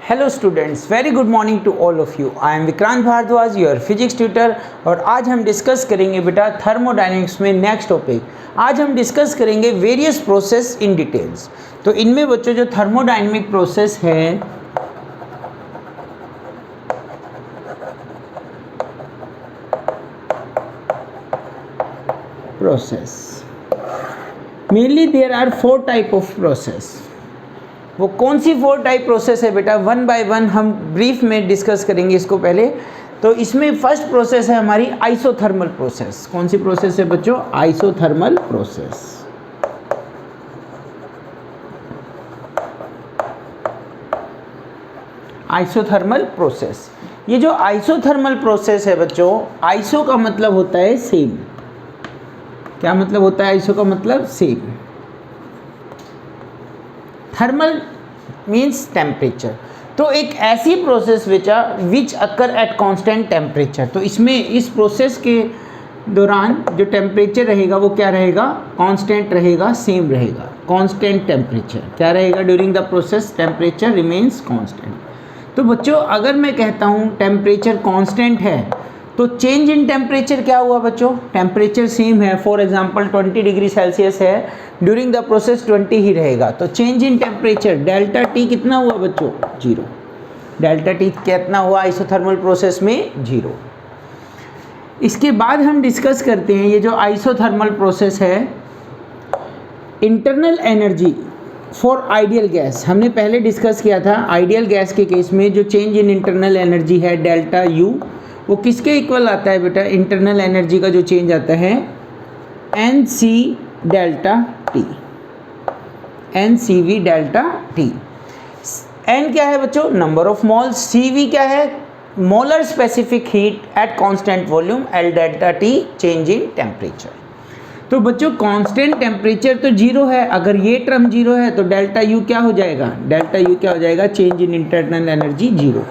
Hello students, very good morning to all of you. I am Vikrant Bhardwaj, your physics tutor. और आज हम discuss करेंगे बेटा थर्मोडायनेमिक्स में नेक्स्ट टॉपिक। आज हम डिस्कस करेंगे वेरियस प्रोसेस इन डिटेल्स। तो इनमें बच्चों जो थर्मोडायनेमिक प्रोसेस है mainly there are 4 type of process. वो कौन सी 4 टाइप प्रोसेस है बेटा, वन बाय वन हम ब्रीफ में डिस्कस करेंगे इसको पहले। तो इसमें फर्स्ट प्रोसेस है हमारी आइसोथर्मल प्रोसेस। कौन सी प्रोसेस है बच्चों? Isothermal process. आइसोथर्मल प्रोसेस, ये जो आइसोथर्मल प्रोसेस है बच्चों, आइसो का मतलब होता है सेम। क्या मतलब होता है आइसो का मतलब? सेम। Thermal means temperature. तो एक ऐसी process which occur at constant temperature. तो इसमें इस प्रोसेस के दौरान जो टेम्परेचर रहेगा वो क्या रहेगा? कांस्टेंट रहेगा, सेम रहेगा। कांस्टेंट टेम्परेचर क्या रहेगा? During the process temperature remains constant. तो बच्चों अगर मैं कहता हूँ टेम्परेचर कांस्टेंट है तो चेंज इन टेम्परेचर क्या हुआ बच्चों? टेम्परेचर सेम है। फॉर एग्जांपल 20 डिग्री सेल्सियस है, ड्यूरिंग द प्रोसेस 20 ही रहेगा। तो change in temperature delta T कितना हुआ बच्चों? 0। डेल्टा टी कितना हुआ आइसोथर्मल प्रोसेस में? 0। इसके बाद हम डिस्कस करते हैं ये जो आइसोथर्मल प्रोसेस है, internal energy for ideal gas. हमने पहले डिस्कस किया था आइडियल गैस के केस में जो चेंज इन इंटरनल एनर्जी है डेल्टा यू, वो किसके इक्वल आता है बेटा? इंटरनल एनर्जी का जो चेंज आता है n C delta T, n C V delta T. N क्या है बच्चों? Number of moles. C V क्या है? Molar specific heat at constant volume. L delta T change in temperature. तो बच्चों कांस्टेंट टेम्परेचर तो 0 है, अगर ये टर्म 0 है तो डेल्टा यू क्या हो जाएगा? डेल्टा यू क्या हो जाएगा? Change in internal energy 0।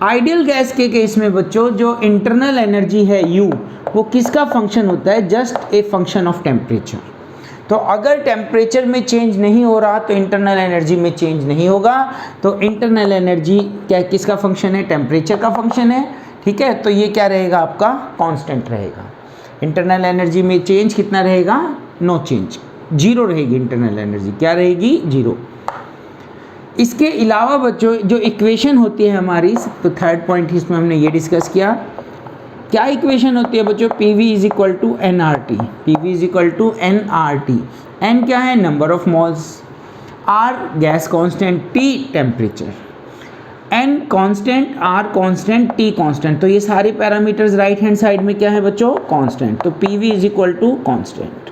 Ideal gas के केस में बच्चों जो इंटरनल एनर्जी है U, वो किसका फंक्शन होता है? Just a function of temperature. तो अगर टेम्परेचर में चेंज नहीं हो रहा तो इंटरनल एनर्जी में चेंज नहीं होगा। तो इंटरनल एनर्जी क्या किसका फंक्शन है? टेम्परेचर का फंक्शन है। ठीक है, तो ये क्या रहेगा आपका? कांस्टेंट रहेगा। इंटरनल एनर्जी में चेंज कितना रहेगा? नो चेंज, 0 रहेगी इंटरनल एनर्जी। क्या रहेगी? 0। इसके अलावा बच्चों जो इक्वेशन होती है हमारी, तो थर्ड पॉइंट इसमें हमने ये डिस्कस किया। क्या इक्वेशन होती है बच्चों? P V is equal to n R T. P V is equal to n R T. N क्या है? Number of moles. R gas constant, T temperature. N constant, R constant, T constant. तो ये सारे parameters right hand side में क्या है बच्चों? Constant. तो P V is equal to constant.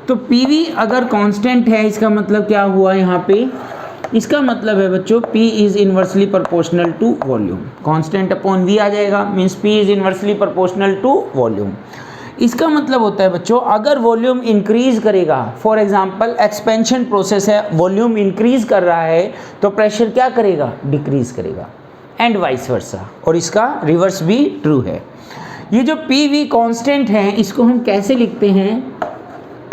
तो पी वी अगर कांस्टेंट है इसका मतलब क्या हुआ यहाँ पे? इसका मतलब है बच्चों P is inversely proportional to volume. Constant upon V आ जाएगा, means P is inversely proportional to volume. इसका मतलब होता है बच्चों अगर वॉल्यूम इंक्रीज करेगा, फॉर एग्जांपल एक्सपेंशन प्रोसेस है, वॉल्यूम इंक्रीज कर रहा है तो प्रेशर क्या करेगा? डिक्रीज करेगा, एंड वाइस वर्सा। और इसका रिवर्स भी ट्रू है। ये जो पी वी कॉन्स्टेंट है इसको हम कैसे लिखते हैं?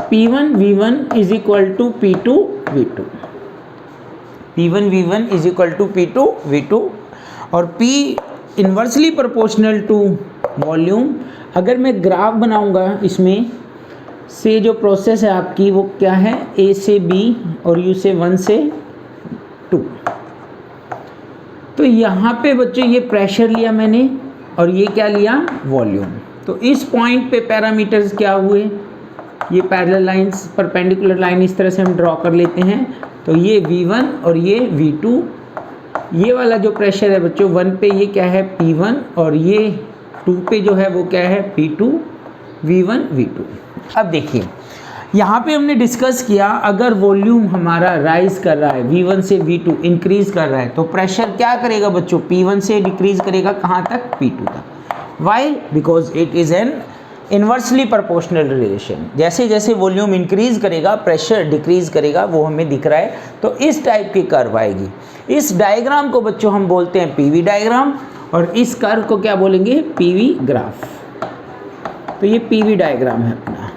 P1 V1 is equal to P2 V2। P1 V1 is equal to P2 V2 और P inversely proportional to volume. अगर मैं ग्राफ बनाऊंगा इसमें से जो प्रोसेस है आपकी वो क्या है? A से B और U से 1 से 2। तो यहाँ पे बच्चों ये प्रेशर लिया मैंने और ये क्या लिया? वॉल्यूम। तो इस पॉइंट पे पैरामीटर्स क्या हुए? ये पैरेलल लाइंस, परपेंडिकुलर लाइन इस तरह से हम ड्रॉ कर लेते हैं। तो ये V1 और ये V2। ये वाला जो प्रेशर है बच्चों 1 पे ये क्या है? P1 और ये 2 पे जो है वो क्या है? P2 V1 V2। अब देखिए यहाँ पे हमने डिस्कस किया अगर वॉल्यूम हमारा राइज कर रहा है V1 से V2 इंक्रीज कर रहा है तो प्रेशर क्या करेगा बच्चों? P1 से डिक्रीज करेगा कहाँ तक? P2 तक। Why? Because it is an inversely proportional relation. जैसे जैसे वॉल्यूम इंक्रीज करेगा प्रेशर डिक्रीज करेगा, वो हमें दिख रहा है। तो इस टाइप की कर्व आएगी। इस डायग्राम को बच्चों हम बोलते हैं पीवी डायग्राम और इस कर्व को क्या बोलेंगे? PV graph. तो ये पीवी डायग्राम है अपना।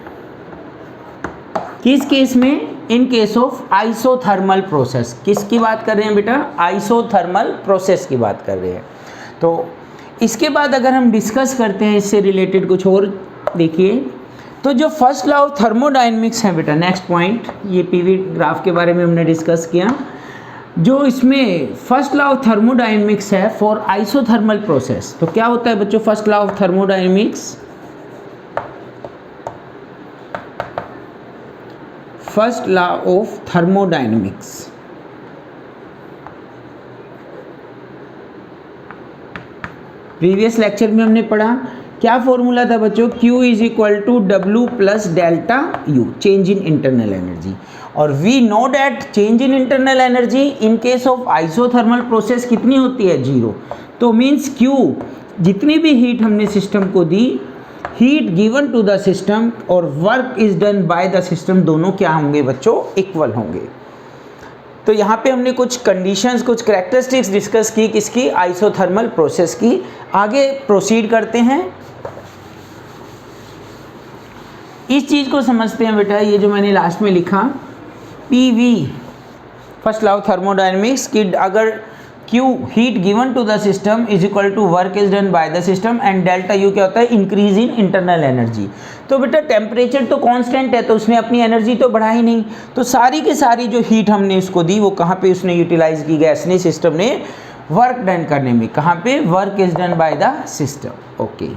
किस केस में? इन केस ऑफ आइसोथर्मल प्रोसेस। किसकी बात कर रहे हैं बेटा? आइसोथर्मल प्रोसेस की बात कर रहे हैं। तो इसके बाद अगर हम डिस्कस करते हैं इससे रिलेटेड कुछ और, देखिए तो जो फर्स्ट लॉ ऑफ थर्मोडायनेमिक्स है बेटा, नेक्स्ट पॉइंट, ये पीवी ग्राफ के बारे में हमने डिस्कस किया। जो इसमें फर्स्ट लॉ ऑफ थर्मोडायनेमिक्स है फॉर आइसोथर्मल प्रोसेस, तो क्या होता है बच्चों first law of thermodynamics? First law of thermodynamics, previous lecture में हमने पढ़ा, क्या फॉर्मूला था बच्चों? Q is equal to W plus delta U, change in internal energy. और we know that change in internal energy in case of isothermal process कितनी होती है? 0। तो मीन्स Q, जितनी भी हीट हमने सिस्टम को दी, heat given to the system और work is done by the system, दोनों क्या होंगे बच्चों? इक्वल होंगे। तो यहाँ पे हमने कुछ कंडीशंस, कुछ कैरेक्टरिस्टिक्स डिस्कस की, किसकी? आइसोथर्मल प्रोसेस की। आगे प्रोसीड करते हैं, इस चीज़ को समझते हैं बेटा। ये जो मैंने लास्ट में लिखा PV, first law of thermodynamics, कि अगर Q heat given to the system is equal to work is done by the system and delta U क्या होता है? Increase in internal energy. तो बेटा टेम्परेचर तो कांस्टेंट है, तो उसने अपनी एनर्जी तो बढ़ाई नहीं, तो सारी की सारी जो हीट हमने उसको दी वो कहाँ पे उसने यूटिलाइज की? गैस ने, सिस्टम ने वर्क डन करने में। कहाँ पे? Work is done by the system. Okay,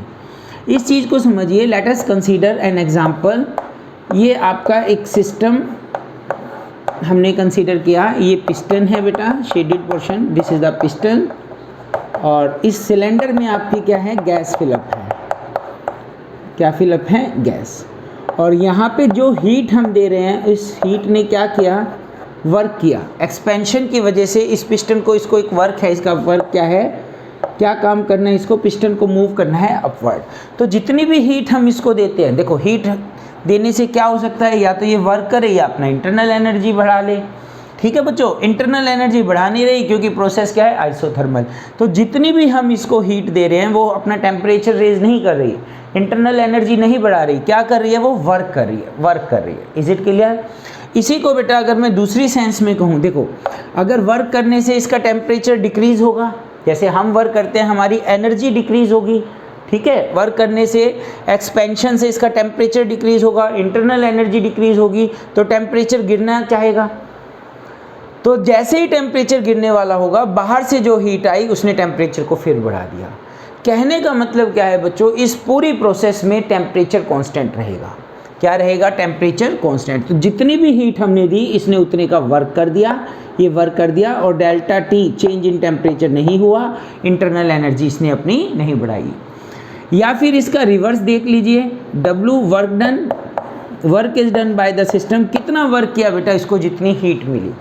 इस चीज़ को समझिए। Let us consider an example. ये आपका एक सिस्टम हमने कंसीडर किया, ये पिस्टन है बेटा, shaded portion, this is the piston, और इस सिलेंडर में आपकी क्या है? गैस फिलअप है। क्या फिलअप है? गैस। और यहाँ पे जो हीट हम दे रहे हैं, इस हीट ने क्या किया? वर्क किया। एक्सपेंशन की वजह से इस पिस्टन को, इसको एक वर्क है, इसका वर्क क्या है? क्या काम करना है? इसको पिस्टन को मूव करना है अपवर्ड। तो जितनी भी हीट हम इसको देते हैं, देखो हीट देने से क्या हो सकता है? या तो ये वर्क करे या अपना इंटरनल एनर्जी बढ़ा ले। ठीक है बच्चों, इंटरनल एनर्जी बढ़ा नहीं रही क्योंकि प्रोसेस क्या है? आइसोथर्मल। तो जितनी भी हम इसको हीट दे रहे हैं वो अपना टेम्परेचर रेज नहीं कर रही, इंटरनल एनर्जी नहीं बढ़ा रही, क्या कर रही है? वो वर्क कर रही है, वर्क कर रही है। Is it clear? इसी को बेटा अगर मैं दूसरी सेंस में कहूँ, देखो अगर वर्क करने से इसका टेम्परेचर डिक्रीज होगा, जैसे हम वर्क करते हैं हमारी एनर्जी डिक्रीज होगी, ठीक है, वर्क करने से, एक्सपेंशन से इसका टेम्परेचर डिक्रीज होगा, इंटरनल एनर्जी डिक्रीज होगी, तो टेम्परेचर गिरना चाहेगा। तो जैसे ही टेम्परेचर गिरने वाला होगा, बाहर से जो हीट आई उसने टेम्परेचर को फिर बढ़ा दिया। कहने का मतलब क्या है बच्चों? इस पूरी प्रोसेस में टेम्परेचर कांस्टेंट रहेगा। क्या रहेगा? Temperature constant. तो जितनी भी हीट हमने दी, इसने उतने का वर्क कर दिया, ये वर्क कर दिया, और delta T change in temperature नहीं हुआ, इंटरनल एनर्जी इसने अपनी नहीं बढ़ाई। या फिर इसका रिवर्स देख लीजिए, W work done, work is done by the system. कितना वर्क किया बेटा? इसको जितनी हीट मिली,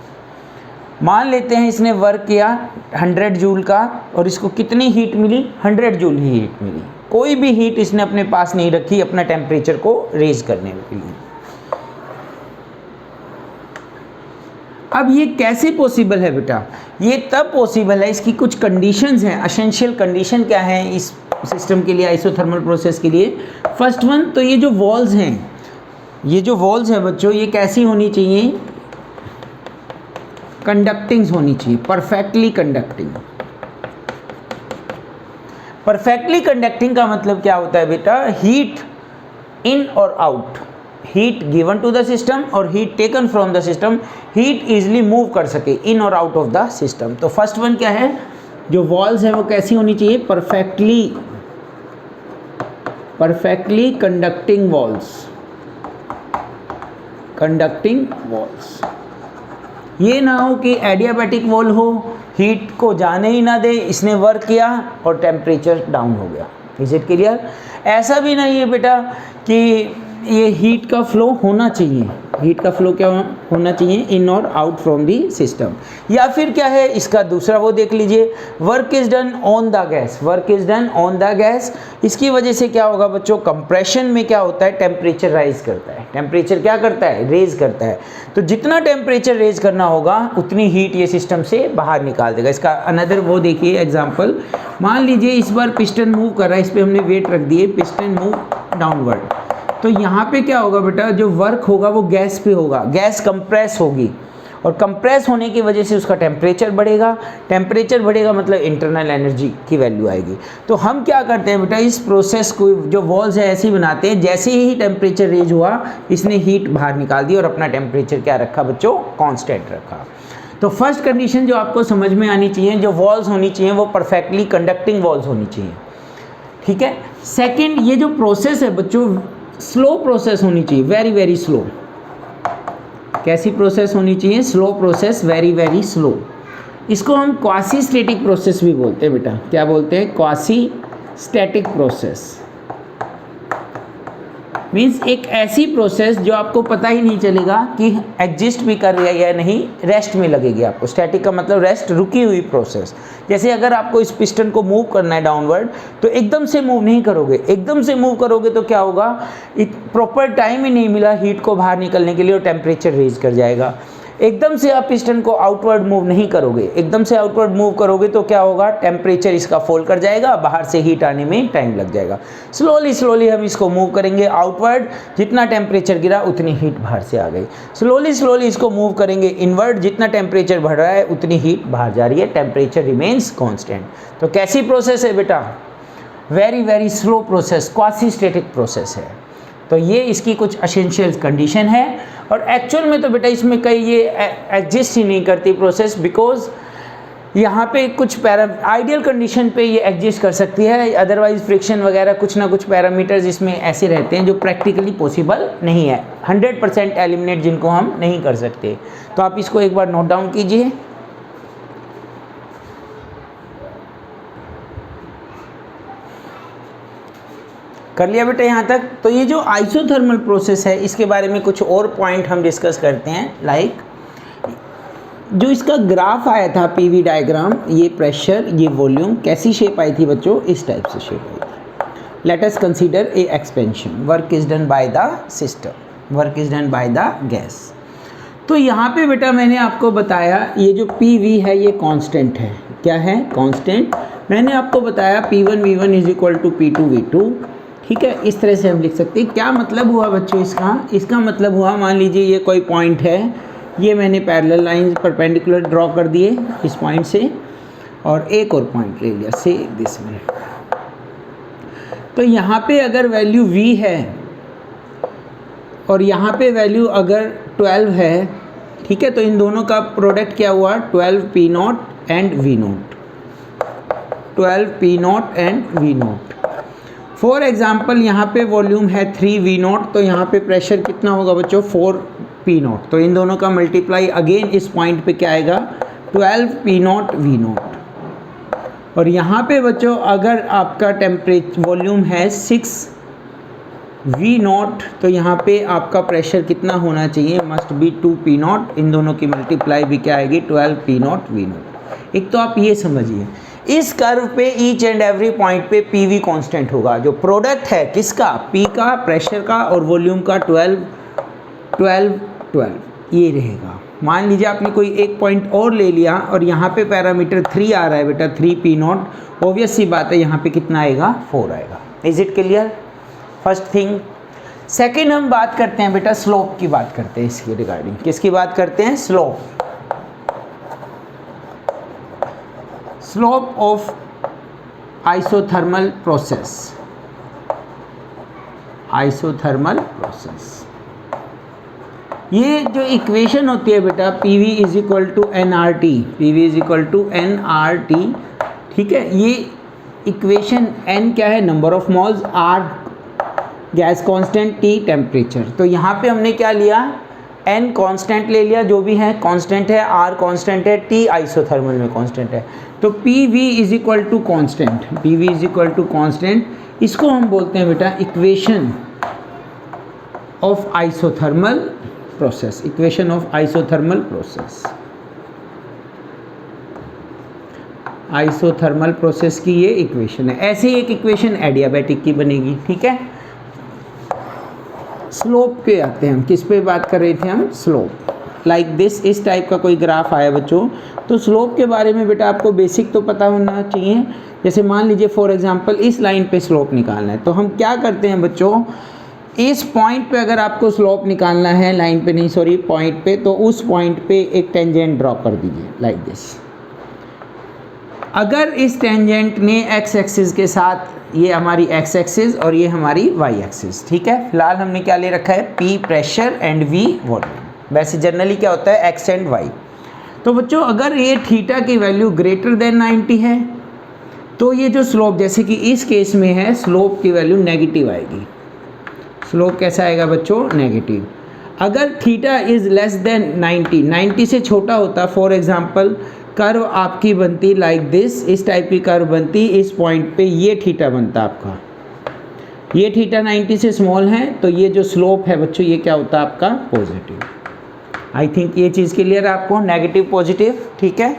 मान लेते हैं इसने वर्क किया 100 जूल का, और इसको कितनी हीट मिली? 100 जूल ही हीट मिली। कोई भी हीट इसने अपने पास नहीं रखी अपना टेम्परेचर को रेज करने के लिए। अब ये कैसे पॉसिबल है बेटा? ये तब पॉसिबल है, इसकी कुछ कंडीशंस हैं। एसेंशियल कंडीशन क्या है इस सिस्टम के लिए, आइसोथर्मल प्रोसेस के लिए? फर्स्ट वन, तो ये जो वॉल्स हैं, ये जो वॉल्स हैं बच्चों, ये कैसी होनी चाहिए? कंडक्टिंग होनी चाहिए, परफेक्टली कंडक्टिंग। परफेक्टली कंडक्टिंग का मतलब क्या होता है बेटा? हीट इन और out, heat given to the system और heat taken from the system, heat easily move कर सके इन और आउट ऑफ द सिस्टम। तो फर्स्ट वन क्या है? जो वॉल्स है वो कैसी होनी चाहिए? Perfectly conducting walls, conducting walls. ये ना हो कि एडियाबैटिक वॉल हो, हीट को जाने ही ना दे, इसने वर्क किया और टेम्परेचर डाउन हो गया। Is it clear? ऐसा भी नहीं है बेटा कि ये हीट का फ्लो होना चाहिए, हीट का फ्लो क्या होना चाहिए? इन और आउट फ्रॉम दी सिस्टम। या फिर क्या है इसका दूसरा, वो देख लीजिए, work is done on the gas, work is done on the gas. इसकी वजह से क्या होगा बच्चों? कंप्रेशन में क्या होता है? टेम्परेचर राइज करता है, टेम्परेचर क्या करता है? रेज करता है। तो जितना टेम्परेचर रेज करना होगा उतनी हीट ये सिस्टम से बाहर निकाल देगा। इसका अनदर वो देखिए एग्जाम्पल, मान लीजिए इस बार पिस्टन मूव कर रहा है, इस पर हमने वेट रख दिए, पिस्टन मूव डाउनवर्ड, तो यहाँ पे क्या होगा बेटा, जो वर्क होगा वो गैस पे होगा, गैस कंप्रेस होगी और कंप्रेस होने की वजह से उसका टेम्परेचर बढ़ेगा, टेम्परेचर बढ़ेगा मतलब इंटरनल एनर्जी की वैल्यू आएगी। तो हम क्या करते हैं बेटा, इस प्रोसेस को जो वॉल्स है ऐसे ही बनाते हैं, जैसे ही टेम्परेचर रेज हुआ इसने हीट बाहर निकाल दी और अपना टेम्परेचर क्या रखा बच्चों, कांस्टेंट रखा। तो फर्स्ट कंडीशन जो आपको समझ में आनी चाहिए, जो वॉल्स होनी चाहिए वो परफेक्टली कंडक्टिंग वॉल्स होनी चाहिए, ठीक है। सेकेंड, ये जो प्रोसेस है बच्चों स्लो प्रोसेस होनी चाहिए, वेरी वेरी स्लो। कैसी प्रोसेस होनी चाहिए, slow process, very very slow. इसको हम क्वासी स्टैटिक प्रोसेस भी बोलते हैं बेटा, क्या बोलते हैं, क्वासी स्टैटिक प्रोसेस। मीन्स एक ऐसी प्रोसेस जो आपको पता ही नहीं चलेगा कि एग्जिस्ट भी कर रही है या नहीं, रेस्ट में लगेगी आपको। स्टैटिक का मतलब रेस्ट, रुकी हुई प्रोसेस। जैसे अगर आपको इस पिस्टन को मूव करना है डाउनवर्ड, तो एकदम से मूव नहीं करोगे, एकदम से मूव करोगे तो क्या होगा, प्रॉपर टाइम ही नहीं मिला हीट को बाहर निकलने के लिए और टेम्परेचर रेज कर जाएगा। एकदम से आप पिस्टन को आउटवर्ड मूव नहीं करोगे, एकदम से आउटवर्ड मूव करोगे तो क्या होगा, टेम्परेचर इसका फॉल कर जाएगा, बाहर से हीट आने में टाइम लग जाएगा। स्लोली स्लोली हम इसको मूव करेंगे आउटवर्ड, जितना टेम्परेचर गिरा उतनी हीट बाहर से आ गई। स्लोली स्लोली इसको मूव करेंगे इनवर्ड, जितना टेम्परेचर बढ़ रहा है उतनी हीट बाहर जा रही है, टेम्परेचर रिमेन्स कॉन्स्टेंट। तो कैसी प्रोसेस है बेटा, very very slow process, quasi static process है। तो ये इसकी कुछ एसेंशियल कंडीशन है और एक्चुअल में तो बेटा इसमें कई ये एग्जिस्ट ही नहीं करती प्रोसेस, बिकॉज यहाँ पे कुछ आइडियल कंडीशन पे ये एग्जिस्ट कर सकती है, अदरवाइज फ्रिक्शन वगैरह कुछ ना कुछ पैरामीटर्स इसमें ऐसे रहते हैं जो प्रैक्टिकली पॉसिबल नहीं है, 100% एलिमिनेट जिनको हम नहीं कर सकते। तो आप इसको एक बार नोट डाउन कीजिए। कर लिया बेटा यहाँ तक। तो ये जो आइसोथर्मल प्रोसेस है इसके बारे में कुछ और पॉइंट हम डिस्कस करते हैं। लाइक जो इसका ग्राफ आया था पीवी डायग्राम, ये प्रेशर, ये वॉल्यूम, कैसी शेप आई थी बच्चों, इस टाइप से शेप आई थी। Let us consider a expansion, work is done by the system, work is done by the gas. तो यहाँ पे बेटा मैंने आपको बताया ये जो पी है ये कांस्टेंट है, क्या है, कांस्टेंट। मैंने आपको बताया P1 V1 is equal to P2 V2, ठीक है। इस तरह से हम लिख सकते हैं। क्या मतलब हुआ बच्चों इसका मतलब हुआ, मान लीजिए ये कोई पॉइंट है, ये मैंने पैरेलल लाइन परपेंडिकुलर ड्रॉ कर दिए इस पॉइंट से और एक और पॉइंट ले लिया से दिस में। तो यहाँ पे अगर वैल्यू V है और यहाँ पे वैल्यू अगर 12 है, ठीक है, तो इन दोनों का प्रोडक्ट क्या हुआ, 12 P0 and V0, 12 P0 and V0। For example यहाँ पे वॉल्यूम है 3 V0, तो यहाँ पे प्रेशर कितना होगा बच्चों, 4 P0। तो इन दोनों का मल्टीप्लाई अगेन इस पॉइंट पे क्या आएगा, 12 P0 V0। और यहाँ पे बच्चों अगर आपका टेम्परेचर वॉल्यूम है 6 V0, तो यहाँ पे आपका प्रेशर कितना होना चाहिए, मस्ट बी 2 P0। इन दोनों की मल्टीप्लाई भी क्या आएगी, 12 P0 V0। एक तो आप ये समझिए इस कर्व पे ईच एंड एवरी पॉइंट पे पीवी कांस्टेंट होगा। जो प्रोडक्ट है किसका, पी का, प्रेशर का और वॉल्यूम का, 12 12 12 ये रहेगा। मान लीजिए आपने कोई एक पॉइंट और ले लिया और यहाँ पे पैरामीटर 3 आ रहा है बेटा, 3 P0, ऑब्वियस सी बात है यहाँ पे कितना आएगा, 4 आएगा। Is it clear, first thing. Second हम बात करते हैं बेटा, स्लोप की बात करते हैं इसके रिगार्डिंग। किसकी बात करते हैं, slope. Slope of isothermal process, isothermal process. ये जो इक्वेशन होती है बेटा, PV is equal to NRT, PV is equal to NRT, ठीक है। ये इक्वेशन N क्या है, number of moles, R gas constant, T temperature. तो यहाँ पे हमने क्या लिया, N कांस्टेंट ले लिया, जो भी है कांस्टेंट है, R कांस्टेंट है, T आइसोथर्मल में कांस्टेंट है। तो PV is equal to constant, PV is equal to constant, इसको हम बोलते हैं बेटा equation of isothermal process, equation of isothermal process. Isothermal process की ये इक्वेशन है। ऐसे ही एक इक्वेशन एडियाबैटिक की बनेगी, ठीक है। स्लोप पे आते हैं हम, किस पे बात कर रहे थे हम, स्लोप। लाइक दिस, इस टाइप का कोई ग्राफ आया बच्चों, तो स्लोप के बारे में बेटा आपको बेसिक तो पता होना चाहिए। जैसे मान लीजिए फॉर एग्जांपल इस लाइन पे स्लोप निकालना है, तो हम क्या करते हैं बच्चों, इस पॉइंट पे अगर आपको स्लोप निकालना है, लाइन पे नहीं सॉरी पॉइंट पे, तो उस पॉइंट पे एक टेंजेंट ड्रॉ कर दीजिए लाइक दिस। अगर इस टेंजेंट ने एक्स एक्सिस के साथ, ये हमारी एक्स एक्सिस और ये हमारी वाई एक्सिस, ठीक है। फिलहाल हमने क्या ले रखा है, P pressure and V volume. वैसे जनरली क्या होता है, एक्स एंड वाई। तो बच्चों अगर ये थीटा की वैल्यू ग्रेटर देन 90 है तो ये जो स्लोप, जैसे कि इस केस में है, स्लोप की वैल्यू नेगेटिव आएगी। स्लोप कैसा आएगा बच्चों, नेगेटिव। अगर थीटा इज़ लेस देन 90 से छोटा होता, फॉर एग्जांपल कर्व आपकी बनती लाइक दिस, इस टाइप की कर्व बनती, इस पॉइंट पे ये थीटा बनता आपका, ये थीटा 90 से स्मॉल है, तो ये जो स्लोप है बच्चों ये क्या होता आपका, पॉजिटिव। आई थिंक ये चीज़ क्लियर है आपको, नेगेटिव पॉजिटिव, ठीक है।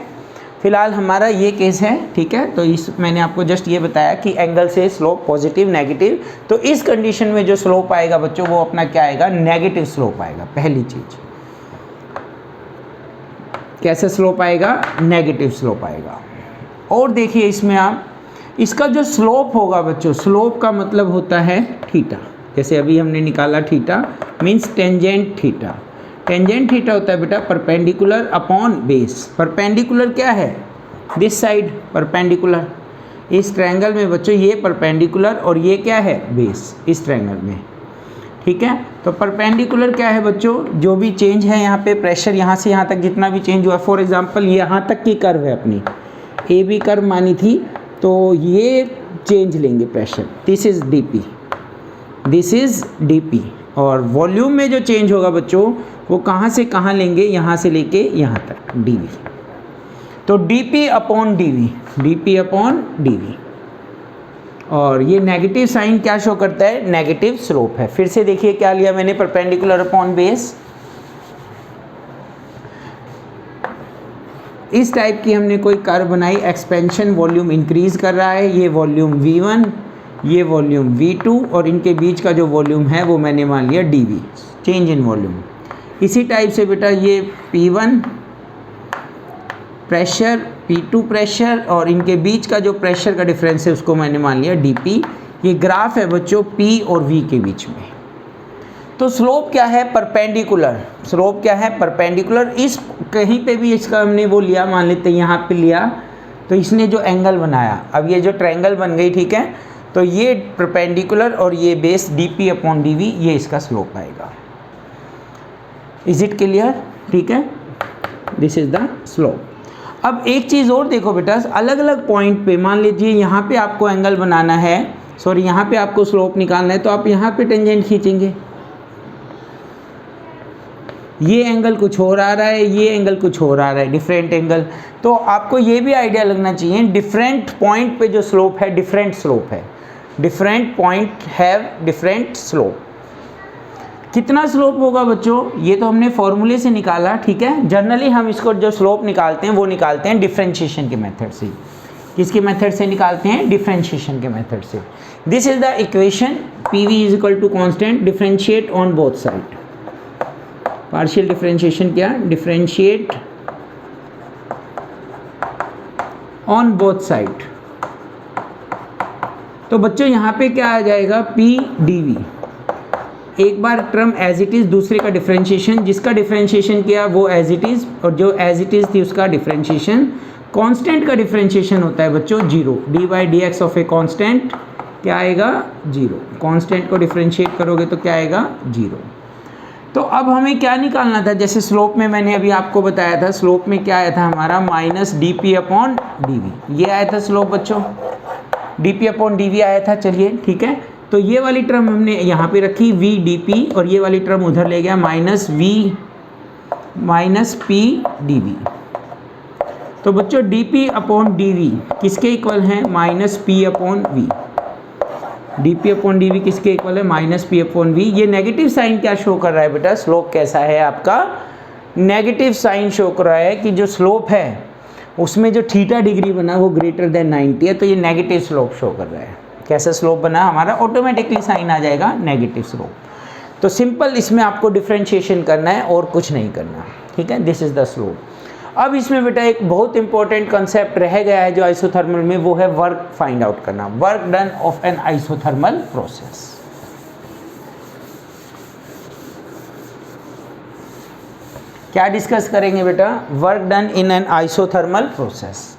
फिलहाल हमारा ये केस है, ठीक है। तो इस मैंने आपको जस्ट ये बताया कि एंगल से स्लोप पॉजिटिव नेगेटिव, तो इस कंडीशन में जो स्लोप आएगा बच्चों वो अपना क्या आएगा, नेगेटिव स्लोप आएगा। पहली चीज कैसे स्लोप आएगा, नेगेटिव स्लोप आएगा। और देखिए इसमें आप, इसका जो स्लोप होगा बच्चों, स्लोप का मतलब होता है थीटा। जैसे अभी हमने निकाला theta means tangent theta. Tangent theta होता है बेटा परपेंडिकुलर अपॉन बेस। परपेंडिकुलर क्या है, दिस साइड परपेंडिकुलर, इस ट्रायंगल में बच्चों ये परपेंडिकुलर और ये क्या है, बेस इस ट्रायंगल में, ठीक है। तो परपेंडिकुलर क्या है बच्चों, जो भी चेंज है यहाँ पे प्रेशर, यहाँ से यहाँ तक जितना भी चेंज हुआ, फॉर एग्जांपल यहाँ तक की कर्व है अपनी, ए बी कर्व मानी थी, तो ये चेंज लेंगे pressure, this is D P, this is D P. और वॉल्यूम में जो चेंज होगा बच्चों वो कहाँ से कहाँ लेंगे, यहाँ से लेके यहाँ तक डी वी। तो d P upon d V, d P upon d V. और ये नेगेटिव साइन क्या शो करता है, नेगेटिव स्लोप है। फिर से देखिए क्या लिया मैंने, परपेंडिकुलर अपॉन बेस। इस टाइप की हमने कोई कर्व बनाई, एक्सपेंशन वॉल्यूम इंक्रीज कर रहा है, ये वॉल्यूम V1, ये वॉल्यूम V2 और इनके बीच का जो वॉल्यूम है वो मैंने मान लिया dV, चेंज इन वॉल्यूम। इसी टाइप से बेटा ये P1 प्रेशर, P2 प्रेशर और इनके बीच का जो प्रेशर का डिफरेंस है उसको मैंने मान लिया dP। ये ग्राफ है बच्चों P और V के बीच में। तो स्लोप क्या है, परपेंडिकुलर। स्लोप क्या है, परपेंडिकुलर। इस कहीं पे भी इसका हमने वो लिया, मान लेते हैं यहाँ पे लिया, तो इसने जो एंगल बनाया, अब ये जो ट्रायंगल बन गई, ठीक है, तो ये परपेंडिकुलर और ये बेस dP अपॉन dV, ये इसका स्लोप आएगा। इज इट क्लियर, ठीक है, दिस इज द स्लोप। अब एक चीज़ और देखो बेटा, अलग अलग पॉइंट पे मान लीजिए यहाँ पे आपको एंगल बनाना है, सॉरी यहाँ पे आपको स्लोप निकालना है, तो आप यहाँ पे टेंजेंट खींचेंगे, ये एंगल कुछ और आ रहा है, ये एंगल कुछ और आ रहा है, डिफरेंट एंगल। तो आपको ये भी आइडिया लगना चाहिए, डिफरेंट पॉइंट पे जो स्लोप है डिफरेंट स्लोप है, different point have different slope. कितना स्लोप होगा बच्चों, ये तो हमने फॉर्मूले से निकाला, ठीक है। जनरली हम इसको जो स्लोप निकालते हैं वो निकालते हैं डिफरेंशिएशन के मेथड से। किसके मेथड से निकालते हैं, डिफरेंशिएशन के मेथड से। This is the equation, P V is equal to constant, differentiate on both side. Partial differentiation क्या, डिफरेंशिएट ऑन बोथ साइड। तो बच्चों यहाँ पे क्या आ जाएगा, पी डी वी, एक बार टर्म एज इट इज़, दूसरे का डिफरेंशिएशन, जिसका डिफरेंशिएशन किया वो एज इट इज़, और जो एज इट इज़ थी उसका डिफरेंशिएशन। कांस्टेंट का डिफरेंशिएशन होता है बच्चों zero, D by d x of a constant क्या आएगा, जीरो। कांस्टेंट को डिफरेंशिएट करोगे तो क्या आएगा, जीरो। तो अब हमें क्या निकालना था, जैसे स्लोप में मैंने अभी आपको बताया था, स्लोप में क्या आया था हमारा, minus d P upon d V, ये आया था स्लोप बच्चों, d P upon d V आया था। चलिए ठीक है, तो ये वाली टर्म हमने यहाँ पे रखी वी डी पी, और ये वाली टर्म उधर ले गया, minus V minus P d V. तो बच्चों d P upon d V किसके इक्वल है, minus P upon V. D P upon d V किसके इक्वल है, माइनस पी अपॉन वी। ये नेगेटिव साइन क्या शो कर रहा है बेटा, स्लोप कैसा है आपका, नेगेटिव साइन शो कर रहा है कि जो स्लोप है उसमें जो थीटा डिग्री बना वो ग्रेटर देन 90 है, तो ये नेगेटिव स्लोप शो कर रहा है। कैसा स्लोप बना हमारा, ऑटोमेटिकली साइन आ जाएगा नेगेटिव स्लोप। तो सिंपल इसमें आपको डिफरेंशिएशन करना है और कुछ नहीं करना, ठीक है, दिस इज द स्लोप। अब इसमें बेटा एक बहुत इंपॉर्टेंट कंसेप्ट रह गया है जो आइसोथर्मल में, वो है वर्क फाइंड आउट करना, work done of N isothermal process. क्या डिस्कस करेंगे बेटा? Work done in an isothermal process.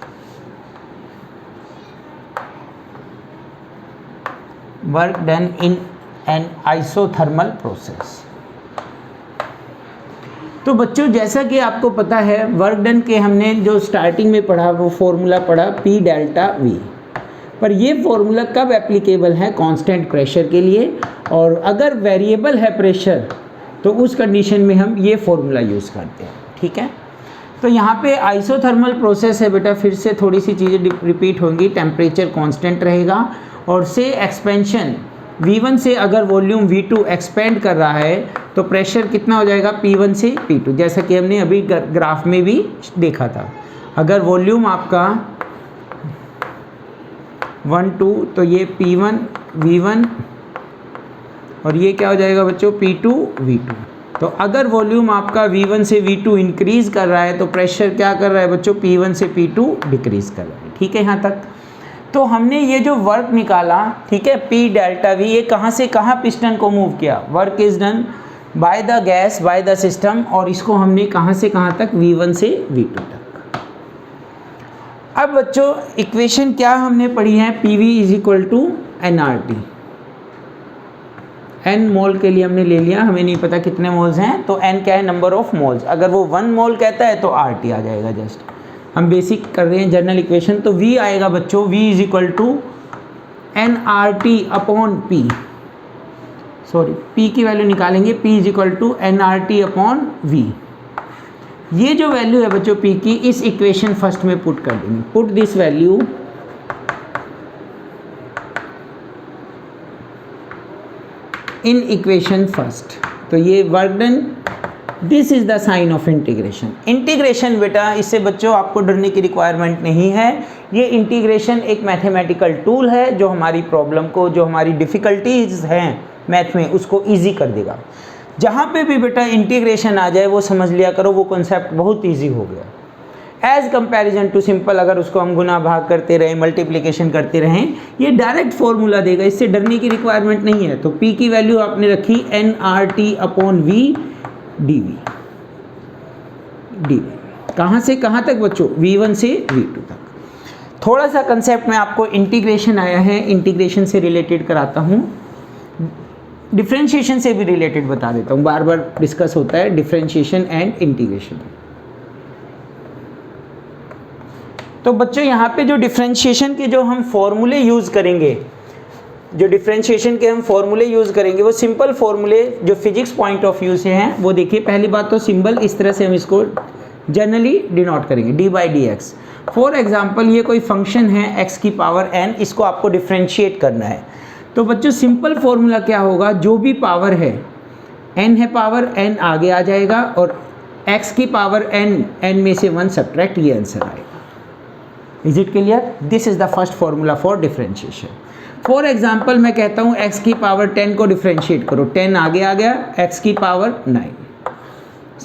Work done in an isothermal process. तो बच्चों जैसा कि आपको पता है वर्क डन के हमने जो स्टार्टिंग में पढ़ा वो फॉर्मूला पढ़ा P डेल्टा V, पर ये फॉर्मूला कब एप्लीकेबल है? कांस्टेंट प्रेशर के लिए, और अगर वेरिएबल है प्रेशर तो उस कंडीशन में हम ये फॉर्मूला यूज़ करते हैं। ठीक है, तो यहाँ पे आइसोथर्मल प्रोसेस है बेटा, फिर से थोड़ी सी चीज़ें रिपीट होंगी। टेम्परेचर कांस्टेंट रहेगा और से एक्सपेंशन V1 से अगर वॉल्यूम V2 एक्सपेंड कर रहा है तो प्रेशर कितना हो जाएगा? P1 से P2, जैसा कि हमने अभी ग्राफ में भी देखा था। अगर वॉल्यूम आपका 1 2 तो ये P1 V1 और ये क्या हो जाएगा बच्चों? P2 V2। तो अगर वॉल्यूम आपका V1 से V2 इंक्रीज़ कर रहा है तो प्रेशर क्या कर रहा है बच्चों? P1 से P2 डिक्रीज़ कर रहा है। ठीक है यहाँ तक? तो हमने ये जो वर्क निकाला, ठीक है, P डेल्टा V, ये कहाँ से कहाँ पिस्टन को मूव किया? Work is done by the gas bye the system, और इसको हमने कहाँ से कहाँ तक? V1 से V2 तक। अब बच्चों इक्वेशन क्या हमने पढ़ी है? PV is equal to nRT। n mole के लिए हमने ले लिया, हमें नहीं पता कितने मोल्स हैं, तो n क्या है? Number of moles. अगर वो 1 मोल कहता है तो RT आ जाएगा। जस्ट हम बेसिक कर रहे हैं जनरल इक्वेशन, तो V आएगा बच्चों, V is equal to nRT upon P, sorry P की वैल्यू निकालेंगे, P is equal to nRT upon V। ये जो वैल्यू है बच्चों P की, इस इक्वेशन फर्स्ट में पुट कर देंगे। Put this value in equation first. तो ये work done, this is the sign of integration. Integration बेटा, इससे बच्चों आपको डरने की रिक्वायरमेंट नहीं है। ये इंटीग्रेशन एक मैथमेटिकल टूल है जो हमारी प्रॉब्लम को, जो हमारी डिफ़िकल्टीज हैं मैथ में, उसको ईजी कर देगा। जहाँ पे भी बेटा इंटीग्रेशन आ जाए वो समझ लिया करो वो कॉन्सेप्ट बहुत ईजी हो गया एज़ कंपैरिजन टू सिंपल। अगर उसको हम गुना भाग करते रहें, मल्टीप्लिकेशन करते रहें, ये डायरेक्ट फॉर्मूला देगा, इससे डरने की रिक्वायरमेंट नहीं है। तो P की वैल्यू आपने रखी nRT अपॉन V dV। कहाँ से कहाँ तक बच्चों? V1 से V2 तक। थोड़ा सा कंसेप्ट में आपको इंटीग्रेशन आया है, इंटीग्रेशन से रिलेटेड कराता हूँ, डिफरेंशिएशन से भी रिलेटेड बता देता हूँ। बार बार डिस्कस होता है डिफरेंशिएशन एंड इंटीग्रेशन। तो बच्चों यहाँ पे जो डिफरेंशिएशन के जो हम फॉर्मूले यूज़ करेंगे, जो डिफरेंशिएशन के हम फॉर्मूले यूज़ करेंगे वो सिंपल फॉर्मूले जो फिजिक्स पॉइंट ऑफ व्यू से हैं वो देखिए। पहली बात तो सिंबल इस तरह से हम इसको जनरली डिनोट करेंगे, D by d x. For example ये कोई फंक्शन है x की पावर n, इसको आपको डिफरेंशिएट करना है। तो बच्चों सिंपल फॉर्मूला क्या होगा? जो भी पावर है, n है पावर, n आगे आ जाएगा और x की पावर n में से 1 सब्ट्रैक्ट, ये आंसर आएगा। Is it clear? This is the first formula for differentiation. For example मैं कहता हूँ x की पावर 10 को डिफरेंशिएट करो, 10 आगे आ गया, x की पावर 9।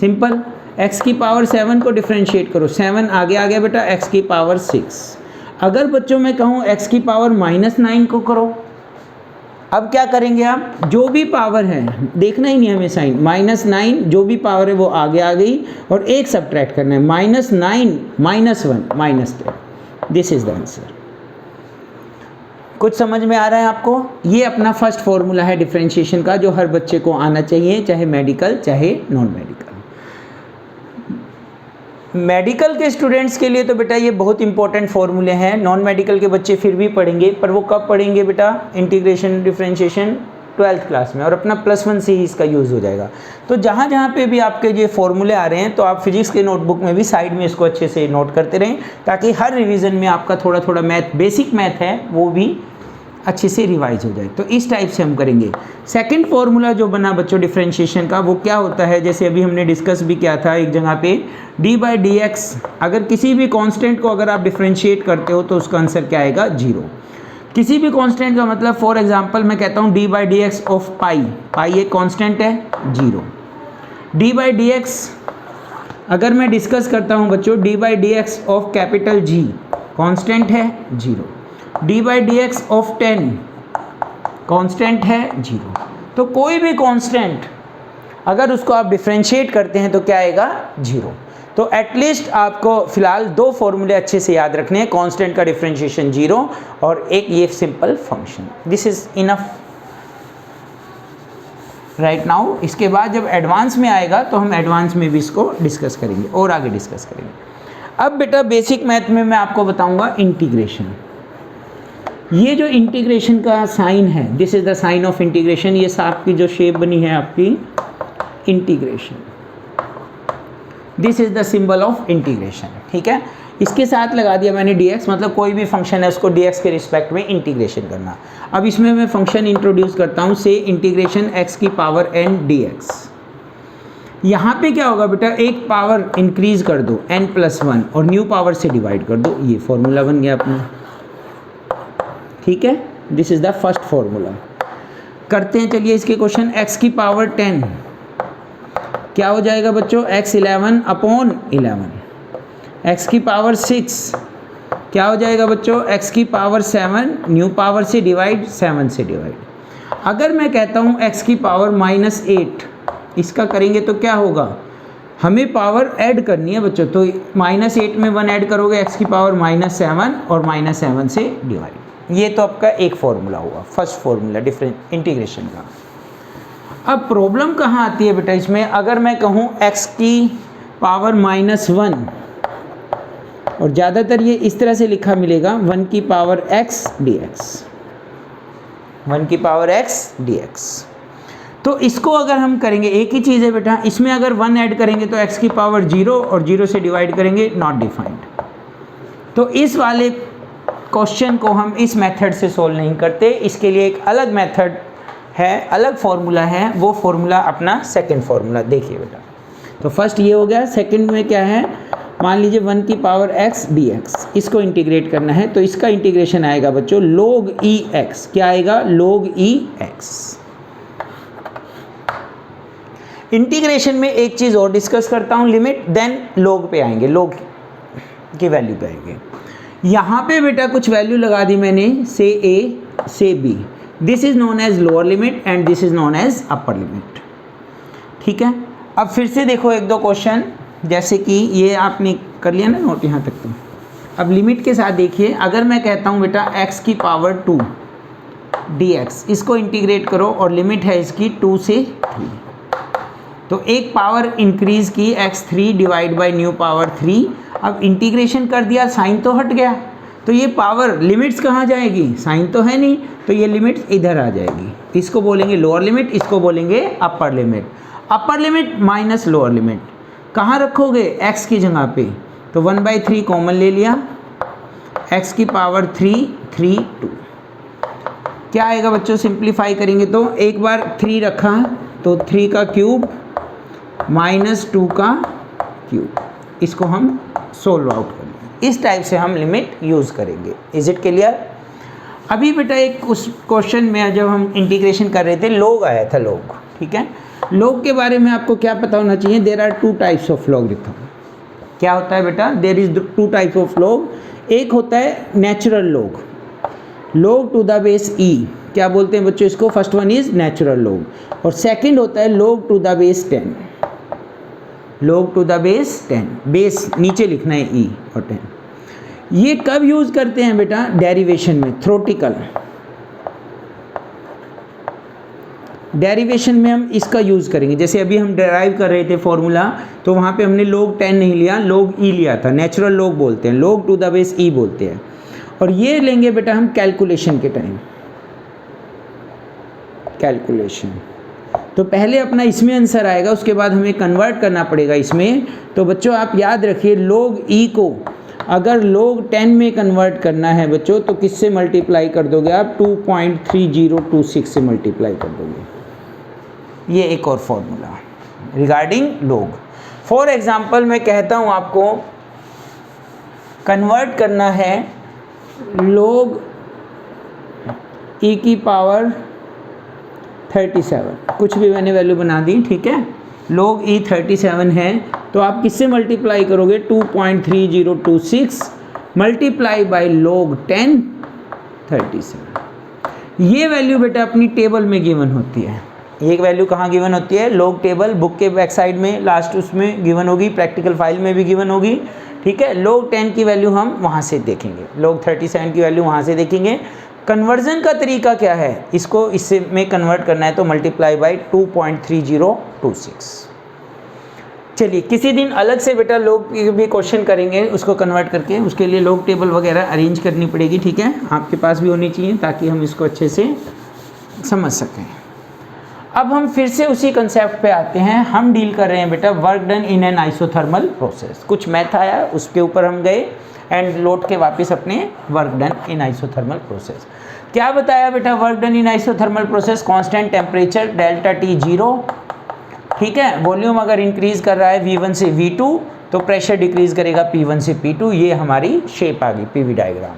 सिंपल। x की पावर 7 को डिफरेंशिएट करो, 7 आगे आ गया बेटा, x की पावर 6। अगर बच्चों मैं कहूँ x की पावर -9 को करो, अब क्या करेंगे आप? जो भी पावर है, देखना ही नहीं हमें साइन, -9 जो भी पावर है वो आगे आ गई और एक सब्ट्रैक्ट करना है, -9 -1 -10। This is the answer. कुछ समझ में आ रहा है आपको? ये अपना फर्स्ट फॉर्मूला है डिफरेंशिएशन का, जो हर बच्चे को आना चाहिए, चाहे मेडिकल चाहे नॉन मेडिकल। मेडिकल के स्टूडेंट्स के लिए तो बेटा ये बहुत इंपॉर्टेंट फॉर्मूले हैं, नॉन मेडिकल के बच्चे फिर भी पढ़ेंगे, पर वो कब पढ़ेंगे बेटा? इंटीग्रेशन डिफरेंशिएशन 12th क्लास में, और अपना +1 से ही इसका यूज़ हो जाएगा। तो जहाँ जहाँ पे भी आपके ये फॉर्मूले आ रहे हैं तो आप फिजिक्स के नोटबुक में भी साइड में इसको अच्छे से नोट करते रहें, ताकि हर रिवीजन में आपका थोड़ा थोड़ा मैथ, बेसिक मैथ है वो भी अच्छे से रिवाइज हो जाए। तो इस टाइप से हम करेंगे। सेकंड फॉर्मूला जो बना बच्चों डिफरेंशिएशन का, वो क्या होता है? जैसे अभी हमने डिस्कस भी किया था एक जगह पे, डी बाई डी एक्स। अगर किसी भी कांस्टेंट को अगर आप डिफरेंशिएट करते हो तो उसका आंसर क्या आएगा? 0। किसी भी कांस्टेंट का मतलब, फॉर एग्जांपल मैं कहता हूँ d by d x of pi, pi एक कांस्टेंट है, 0। डी बाई डी एक्स अगर मैं डिस्कस करता हूँ बच्चों, D by d x of capital G constant है, 0। D by d x of 10 constant है, 0। तो कोई भी कांस्टेंट अगर उसको आप डिफ्रेंशिएट करते हैं तो क्या आएगा 0। तो एटलीस्ट आपको फिलहाल 2 फॉर्मूले अच्छे से याद रखने हैं, कांस्टेंट का डिफ्रेंशिएशन 0 और एक ये simple function. This is enough right now. इसके बाद जब एडवांस में आएगा तो हम एडवांस में भी इसको डिस्कस करेंगे और आगे डिस्कस करेंगे। अब बेटा बेसिक मैथ में मैं आपको बताऊंगा इंटीग्रेशन। ये जो इंटीग्रेशन का साइन है, this is the sign of integration. ये सांप की जो शेप बनी है आपकी integration, this is the symbol of integration. ठीक है, इसके साथ लगा दिया मैंने dx, मतलब कोई भी फंक्शन है उसको dx के रिस्पेक्ट में इंटीग्रेशन करना। अब इसमें मैं फंक्शन इंट्रोड्यूस करता हूँ, से इंटीग्रेशन x की पावर n dx। यहाँ पे क्या होगा बेटा, एक पावर इंक्रीज कर दो n+1 और न्यू पावर से डिवाइड कर दो, ये फॉर्मूला बन गया अपना। ठीक है, this is the first formula. करते हैं चलिए इसके क्वेश्चन। x की पावर 10 क्या हो जाएगा बच्चों, x11/11। x की पावर 6 क्या हो जाएगा बच्चों, x की पावर 7 न्यू पावर से डिवाइड 7 से डिवाइड। अगर मैं कहता हूँ x की पावर -8, इसका करेंगे तो क्या होगा, हमें पावर ऐड करनी है बच्चों, तो -8 में 1 ऐड करोगे, x की पावर -7 और -7 से डिवाइड। ये तो आपका एक फॉर्मूला हुआ, फर्स्ट फॉर्मूला डिफरेंट इंटीग्रेशन का। अब प्रॉब्लम कहाँ आती है बेटा इसमें, अगर मैं कहूँ x की पावर -1 और ज़्यादातर ये इस तरह से लिखा मिलेगा 1 की पावर x dx, 1 की पावर x dx। तो इसको अगर हम करेंगे, एक ही चीज़ है बेटा, इसमें अगर 1 ऐड करेंगे तो x की पावर 0 और 0 से डिवाइड करेंगे, नॉट डिफाइंड। तो इस वाले क्वेश्चन को हम इस मेथड से सोल्व नहीं करते, इसके लिए एक अलग मेथड है, अलग फॉर्मूला है। वो फॉर्मूला अपना सेकंड फॉर्मूला देखिए बेटा। तो फर्स्ट ये हो गया, सेकंड में क्या है, मान लीजिए 1 की पावर x dx, इसको इंटीग्रेट करना है, तो इसका इंटीग्रेशन आएगा बच्चों log e(x). क्या आएगा, log e(x). इंटीग्रेशन में एक चीज़ और डिस्कस करता हूँ, लिमिट देन log पे आएंगे, log की वैल्यू पे आएंगे। यहाँ पे बेटा कुछ वैल्यू लगा दी मैंने, से a से b, this is known as lower limit and this is known as upper limit. ठीक है, अब फिर से देखो एक दो क्वेश्चन, जैसे कि ये आपने कर लिया ना नोट यहाँ तक। तो अब लिमिट के साथ देखिए, अगर मैं कहता हूँ बेटा x की पावर 2 dx, इसको इंटीग्रेट करो और लिमिट है इसकी 2 से 3, तो एक पावर इंक्रीज की x3 divide by new power 3। अब इंटीग्रेशन कर दिया, साइन तो हट गया, तो ये पावर लिमिट्स कहाँ जाएगी, साइन तो है नहीं, तो ये लिमिट्स इधर आ जाएगी। इसको बोलेंगे लोअर लिमिट, इसको बोलेंगे अपर लिमिट। अपर लिमिट माइनस लोअर लिमिट कहाँ रखोगे, x की जगह पे, तो 1/3 कॉमन ले लिया, x की पावर 3 3 2। क्या आएगा बच्चों, सिंप्लीफाई करेंगे तो एक बार 3 रखा तो 3 का क्यूब -2 का क्यूब, इसको हम सोल्व आउट करेंगे। इस टाइप से हम लिमिट यूज़ करेंगे। Is it clear. अभी बेटा एक उस क्वेश्चन में जब हम इंटीग्रेशन कर रहे थे, log आया था, log। ठीक है, log के बारे में आपको क्या पता होना चाहिए, there are 2 types of log लिखा हूँ। क्या होता है बेटा, there is 2 types of log। एक होता है natural log, log to the base e, क्या बोलते हैं बच्चों इसको, first one is natural log, और सेकंड होता है log to the base 10, log to the base 10, base नीचे लिखना है e और 10। ये कब यूज़ करते हैं बेटा, डेरिवेशन में, थ्योरेटिकल डेरिवेशन में हम इसका यूज़ करेंगे। जैसे अभी हम डेराइव कर रहे थे फॉर्मूला, तो वहाँ पे हमने log 10 नहीं लिया, log e लिया था, नेचुरल log बोलते हैं, log to the base e बोलते हैं। और ये लेंगे बेटा हम कैलकुलेशन के टाइम, कैलकुलेशन। तो पहले अपना इसमें आंसर आएगा, उसके बाद हमें कन्वर्ट करना पड़ेगा इसमें। तो बच्चों आप याद रखिए, log e को अगर log 10 में कन्वर्ट करना है बच्चों, तो किससे मल्टीप्लाई कर दोगे आप, 2.3026 से मल्टीप्लाई कर दोगे। ये एक और formula regarding log। For example मैं कहता हूँ आपको कन्वर्ट करना है log e की पावर 37, कुछ भी मैंने वैल्यू बना दी। ठीक है, log e 37 है, तो आप किससे मल्टीप्लाई करोगे, 2.3026 मल्टीप्लाई बाई log 10 37। ये वैल्यू बेटा अपनी टेबल में गिवन होती है, ये वैल्यू कहाँ गिवन होती है, लॉग टेबल बुक के बैक साइड में लास्ट उसमें गिवन होगी, प्रैक्टिकल फाइल में भी गिवन होगी, ठीक है। log 10 की वैल्यू हम वहाँ से देखेंगे, log 37 की वैल्यू वहाँ से देखेंगे। कन्वर्जन का तरीका क्या है, इसको इससे में कन्वर्ट करना है तो मल्टीप्लाई बाई 2.3026। चलिए किसी दिन अलग से बेटा लोग भी क्वेश्चन करेंगे उसको कन्वर्ट करके, उसके लिए log टेबल वगैरह अरेंज करनी पड़ेगी, ठीक है, आपके पास भी होनी चाहिए ताकि हम इसको अच्छे से समझ सकें। अब हम फिर से उसी कंसेप्ट पे आते हैं, हम डील कर रहे हैं बेटा work done in an isothermal process. कुछ मैथ आया उसके ऊपर हम गए एंड लौट के वापस अपने work done in isothermal process. क्या बताया बेटा work done in isothermal process, constant temperature delta T 0, ठीक है। वॉल्यूम अगर इंक्रीज कर रहा है V1 से V2 तो प्रेशर डिक्रीज करेगा P1 से P2। ये हमारी शेप आ गई पीवी डायग्राम।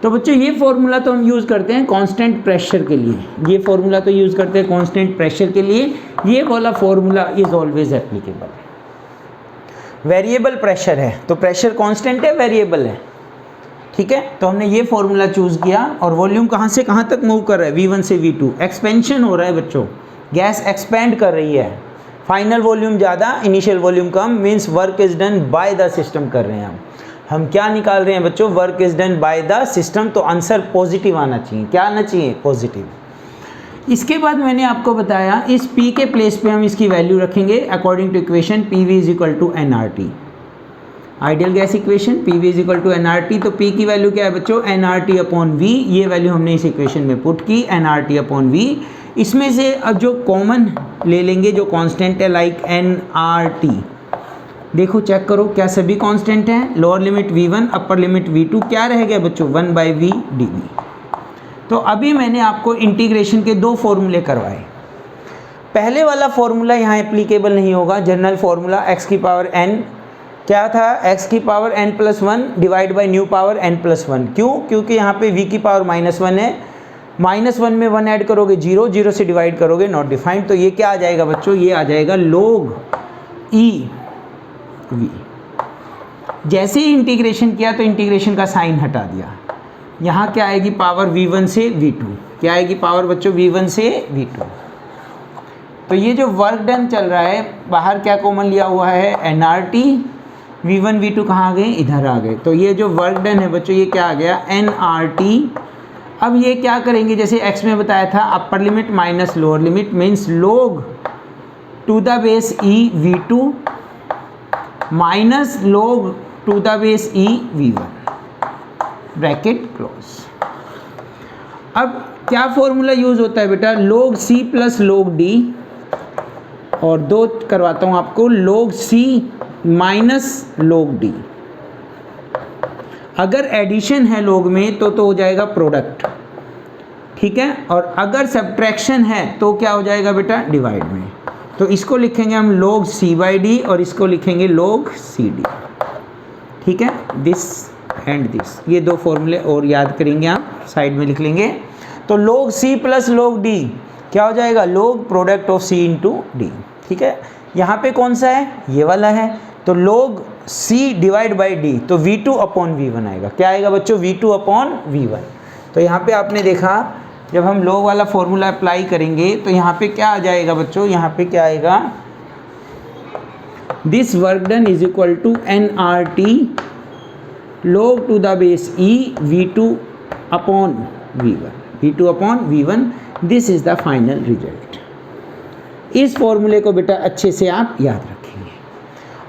तो बच्चों ये फॉर्मूला तो हम यूज़ करते हैं कांस्टेंट प्रेशर के लिए, ये फॉर्मूला तो यूज़ करते हैं कांस्टेंट प्रेशर के लिए, ये वाला formula is always applicable. Variable pressure है तो प्रेशर कांस्टेंट है वेरिएबल है, ठीक है। तो हमने ये फॉर्मूला चूज़ किया और वॉल्यूम कहाँ से कहाँ तक मूव कर रहा है, V1 से V2, एक्सपेंशन हो रहा है बच्चों, गैस एक्सपेंड कर रही है, फाइनल वॉल्यूम ज़्यादा initial volume come, means work is done by the system कर रहे हैं हम क्या निकाल रहे हैं बच्चों, work is done by the system. तो आंसर पॉजिटिव आना चाहिए, क्या आना चाहिए, पॉजिटिव। इसके बाद मैंने आपको बताया इस P के प्लेस पे हम इसकी वैल्यू रखेंगे according to equation PV is equal to nRT, ideal gas equation PV is equal to nRT। तो P की वैल्यू क्या है बच्चों, nRT अपॉन V, ये वैल्यू हमने इस इक्वेशन में पुट की, nRT अपॉन V। इसमें से अब जो कॉमन ले लेंगे जो कांस्टेंट है लाइक nRT, देखो चेक करो क्या सभी कांस्टेंट हैं, lower limit V1 upper limit V2, क्या रह गया बच्चों 1/V dV। तो अभी मैंने आपको इंटीग्रेशन के दो फॉर्मूले करवाए, पहले वाला फॉर्मूला यहाँ एप्लीकेबल नहीं होगा, जनरल फॉर्मूला x की पावर n क्या था, x की power n+1 divide by new power n+1। क्यों, क्योंकि यहाँ पे v की पावर -1 है, -1 में 1 ऐड करोगे 0, 0 से डिवाइड करोगे नॉट डिफाइंड, तो ये क्या आ जाएगा बच्चों, ये आ जाएगा log e v। जैसे ही इंटीग्रेशन किया तो इंटीग्रेशन का साइन हटा दिया, यहाँ क्या आएगी पावर V1 से V2, क्या आएगी पावर बच्चों V1 से V2। तो ये जो वर्क डन चल रहा है बाहर क्या कॉमन लिया हुआ है nRT, V1 V2 कहाँ आ गए, इधर आ गए। तो ये जो वर्क डन है बच्चों ये क्या आ गया nRT। अब ये क्या करेंगे, जैसे x में बताया था upper limit minus lower limit, means log to the base e V2 minus log to the base e V1, bracket close. अब क्या फॉर्मूला यूज होता है बेटा, log C plus log D, और दो करवाता हूँ आपको, log C minus log D। अगर एडिशन है log में तो हो जाएगा प्रोडक्ट, ठीक है, और अगर सब्ट्रैक्शन है तो क्या हो जाएगा बेटा, डिवाइड में। तो इसको लिखेंगे हम log C/D और इसको लिखेंगे log CD, ठीक है, दिस एंड दिस, ये दो फॉर्मूले और याद करेंगे आप, साइड में लिख लेंगे। तो log C plus log D क्या हो जाएगा, log product of C into D, ठीक है। यहाँ पे कौन सा है, ये वाला है, तो log C divide by D, तो V2 अपॉन V1 आएगा, क्या आएगा बच्चों, V2 अपॉन V1। तो यहाँ पे आपने देखा जब हम log वाला फॉर्मूला अप्लाई करेंगे तो यहाँ पे क्या आ जाएगा बच्चों, यहाँ पे क्या आएगा, this work done is equal to nRT log to the base e V2 upon V1, V2 upon V1, this is the final result. इस फॉर्मूले को बेटा अच्छे से आप याद रखेंगे।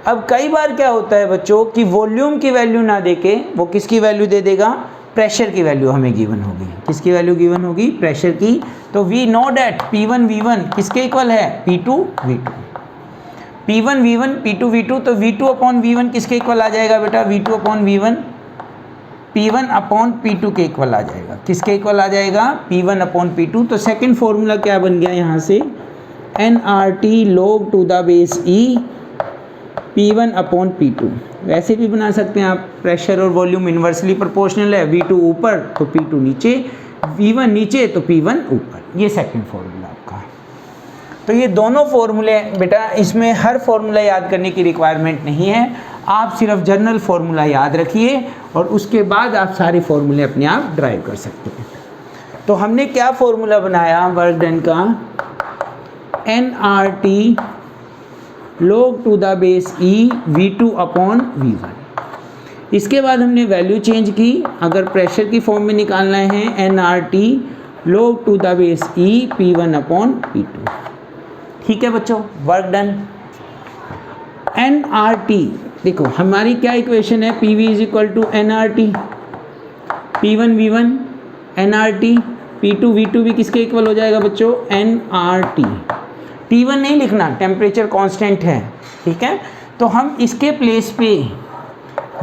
अब कई बार क्या होता है बच्चों कि वॉल्यूम की वैल्यू ना देके वो किसकी वैल्यू दे देगा, प्रेशर की वैल्यू हमें गिवन होगी, किसकी वैल्यू गिवन होगी, प्रेशर की। तो we know that P1 V1 किसके इक्वल है, P2 V2, P1 V1 P2 V2, तो V2 अपॉन V1 किसके इक्वल आ जाएगा बेटा, V2 upon V1 P1 upon P2 के इक्वल आ जाएगा, किसके इक्वल आ जाएगा, P1 अपॉन P2। तो सेकंड फॉर्मूला क्या बन गया यहाँ से, nRT log to the base e P1 upon P2। वैसे भी बना सकते हैं आप, प्रेशर और वॉल्यूम इन्वर्सली प्रोपोर्शनल है, V2 ऊपर तो P2 नीचे, V1 नीचे तो P1 ऊपर, ये सेकंड फॉर्मूला आपका। तो ये दोनों फॉर्मूले बेटा, इसमें हर फॉर्मूला याद करने की रिक्वायरमेंट नहीं है, आप सिर्फ जनरल फॉर्मूला याद रखिए और उसके बाद आप सारे फॉर्मूले अपने आप ड्राइव कर सकते हैं। तो हमने क्या फॉर्मूला बनाया वर्क डन का, nRT log to the base e V2 upon V1। इसके बाद हमने वैल्यू चेंज की, अगर प्रेशर की फॉर्म में निकालना है nRT log to the base e P1 upon P2। ठीक है बच्चों, वर्क डन। nRT देखो हमारी क्या इक्वेशन है, PV is equal to nRT, P1 V1 nRT, P2 V2 भी किसके इक्वल हो जाएगा बच्चों, nRT। T1 नहीं लिखना, टेम्परेचर कांस्टेंट है, ठीक है। तो हम इसके प्लेस पे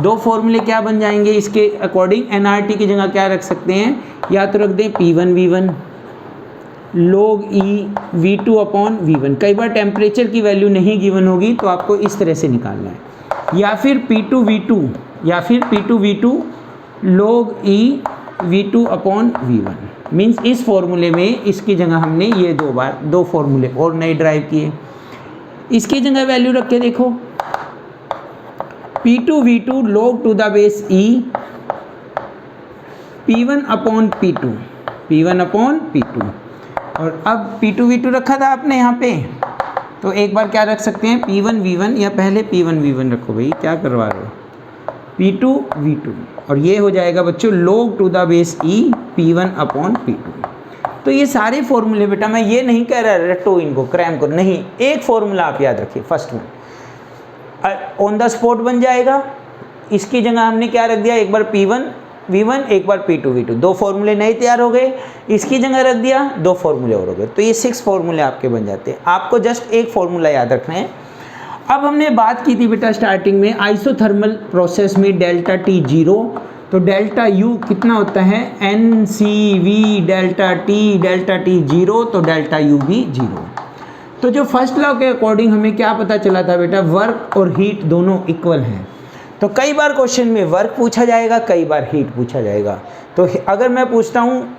दो फॉर्मूले क्या बन जाएंगे, इसके अकॉर्डिंग nRT की जगह क्या रख सकते हैं, या तो रख दें P1 V1 log E V2 upon V1। कई बार टेम्परेचर की वैल्यू नहीं गिवन होगी तो आपको इस तरह से निकालना है, या फिर P2 V2 log E V2 upon V1। Means इस फॉर्मूले में इसकी जगह हमने ये दो फॉर्मूले और नए ड्राइव किए, इसकी जगह वैल्यू रख के देखो, P2 V2 log to the base E P1 upon P2। और अब P2 V2 रखा था आपने यहाँ पे, तो एक बार क्या रख सकते हैं, P1 V1, या पहले P1 V1 रखो भाई, क्या करवा रहे हो, P2 V2, और ये हो जाएगा बच्चों log to the base E P1 upon P2। तो ये सारे फॉर्मूले बेटा, मैं ये नहीं कह रहा रटो इनको, क्रैम करो नहीं, एक फॉर्मूला आप याद रखिए, first one on the spot बन जाएगा। इसकी जगह हमने क्या रख दिया, एक बार P1 V1 एक बार P2 V2, दो फॉर्मूले नए तैयार हो गए, इसकी जगह रख दिया, दो फॉर्मूले और हो गए, तो ये 6 फॉर्मूले आपके बन जाते हैं। आपको जस्ट एक फॉर्मूला याद रखना है। अब हमने बात की थी बेटा स्टार्टिंग में आइसोथर्मल प्रोसेस में डेल्टा T 0, तो डेल्टा U कितना होता है, NCV डेल्टा T 0, तो डेल्टा U भी 0। तो जो फर्स्ट लॉ के अकॉर्डिंग हमें क्या पता चला था बेटा, वर्क और हीट दोनों इक्वल हैं। तो कई बार क्वेश्चन में वर्क पूछा जाएगा, कई बार हीट पूछा जाएगा। तो अगर मैं पूछता हूँ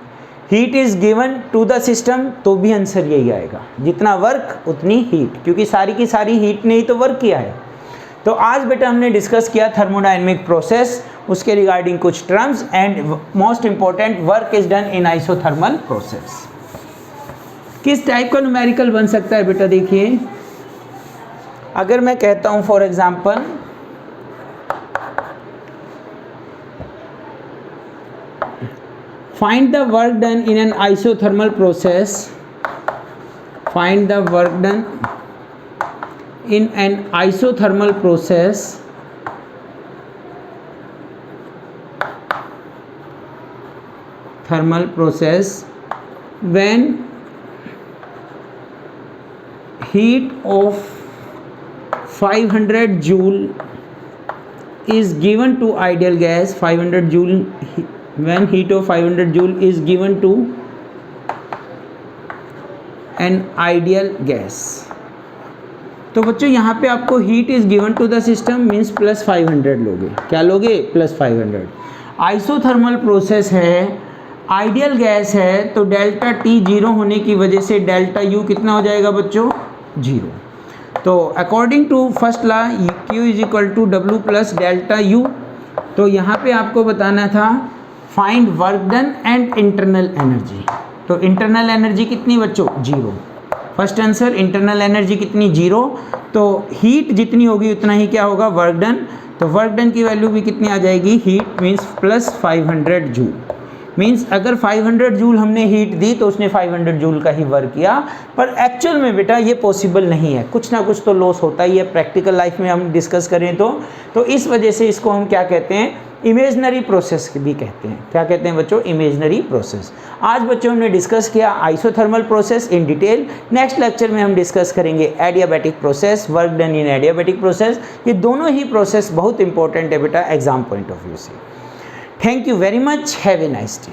heat is given to the system, तो भी आंसर यही आएगा, जितना वर्क उतनी हीट, क्योंकि सारी की सारी हीट ने ही तो वर्क किया है। तो आज बेटा हमने डिस्कस किया थर्मोडायनेमिक प्रोसेस, उसके रिगार्डिंग कुछ terms, and most important work is done in isothermal process. किस टाइप का न्यूमेरिकल बन सकता है बेटा, देखिए अगर मैं कहता हूँ for example find the work done in an isothermal process, find the work done in an isothermal process when heat of 500 joule is given to ideal gas, 500 joule, when heat of 500 joule is given to an ideal gas। तो बच्चों यहाँ पे आपको heat is given to the system means +500 लोगे, क्या लोगे, +500। Isothermal process है, ideal gas है, तो डेल्टा T 0 होने की वजह से डेल्टा U कितना हो जाएगा बच्चों, 0। तो according to first law Q is equal to W plus delta U। तो यहाँ पे आपको बताना था find work done and internal energy. तो इंटरनल एनर्जी कितनी बच्चों, 0। फर्स्ट आंसर, इंटरनल एनर्जी कितनी, 0। तो हीट जितनी होगी उतना ही क्या होगा, वर्क डन। तो वर्क डन की वैल्यू भी कितनी आ जाएगी, हीट मीन्स +500 जूल। मीन्स अगर 500 जूल हमने हीट दी तो उसने 500 जूल का ही वर्क किया, पर एक्चुअल में बेटा ये पॉसिबल नहीं है, कुछ ना कुछ तो लॉस होता ही है। प्रैक्टिकल लाइफ में हम डिस्कस करें तो इस वजह से इसको हम क्या कहते हैं, इमेजनरी प्रोसेस भी कहते हैं। क्या कहते हैं बच्चों, इमेजनरी प्रोसेस। आज बच्चों हमने डिस्कस किया isothermal process in detail. Next lecture में हम डिस्कस करेंगे adiabatic process, work done in adiabatic process. ये दोनों ही प्रोसेस बहुत इंपॉर्टेंट है बेटा एग्जाम पॉइंट ऑफ व्यू से। Thank you very much, have a nice day.